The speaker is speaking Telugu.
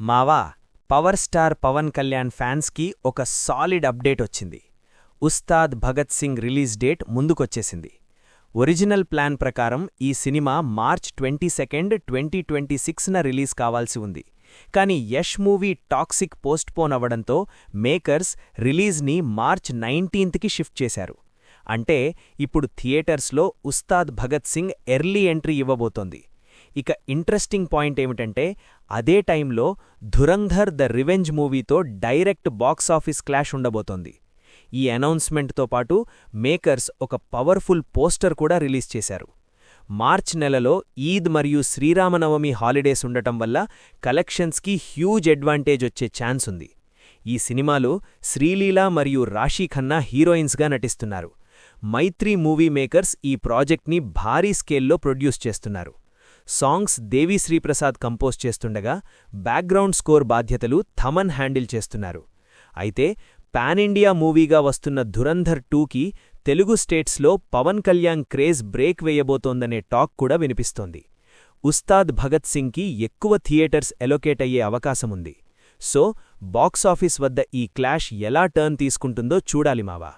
మావా పవర్ స్టార్ పవన్ కళ్యాణ్ ఫ్యాన్స్కి ఒక సాలిడ్ అప్డేట్ వచ్చింది. ఉస్తాద్ భగత్ సింగ్ రిలీజ్ డేట్ ముందుకొచ్చేసింది. ఒరిజినల్ ప్లాన్ ప్రకారం ఈ సినిమా మార్చ్ 22, 2026న రిలీజ్ కావాల్సి ఉంది. కానీ యష్ మూవీ టాక్సిక్ పోస్ట్పోన్ అవ్వడంతో మేకర్స్ రిలీజ్ని మార్చ్ 19కి షిఫ్ట్ చేశారు. అంటే ఇప్పుడు థియేటర్స్లో ఉస్తాద్ భగత్ సింగ్ ఎర్లీ ఎంట్రీ ఇవ్వబోతోంది. ఇక ఇంట్రెస్టింగ్ పాయింట్ ఏమిటంటే అదే టైంలో ధురంధర్ ద రివెంజ్ మూవీతో డైరెక్ట్ బాక్సాఫీస్ క్లాష్ ఉండబోతోంది. ఈ అనౌన్స్మెంట్తో పాటు మేకర్స్ ఒక పవర్ఫుల్ పోస్టర్ కూడా రిలీజ్ చేశారు. మార్చ్ నెలలో ఈద్ మరియు శ్రీరామనవమి హాలిడేస్ ఉండటం వల్ల కలెక్షన్స్కి హ్యూజ్ అడ్వాంటేజ్ వచ్చే ఛాన్స్ ఉంది. ఈ సినిమాలో శ్రీలీల మరియు రాశీ ఖన్నా హీరోయిన్స్గా నటిస్తున్నారు. మైత్రి మూవీ మేకర్స్ ఈ ప్రాజెక్ట్ని భారీ స్కేల్లో ప్రొడ్యూస్ చేస్తున్నారు. సాంగ్స్ దేవీ శ్రీప్రసాద్ కంపోజ్ చేస్తుండగా బ్యాక్గ్రౌండ్ స్కోర్ బాధ్యతలు థమన్ హ్యాండిల్ చేస్తున్నారు. అయితే పాన్ ఇండియా మూవీగా వస్తున్న ధురంధర్ 2కి తెలుగు స్టేట్స్లో పవన్ కళ్యాణ్ క్రేజ్ బ్రేక్ వేయబోతోందనే టాక్ కూడా వినిపిస్తోంది. ఉస్తాద్ భగత్ సింగ్కి ఎక్కువ థియేటర్స్ ఎలొకేట్ అయ్యే అవకాశముంది. సో బాక్సాఫీస్ వద్ద ఈ క్లాష్ ఎలా టర్న్ తీసుకుంటుందో చూడాలి మావా.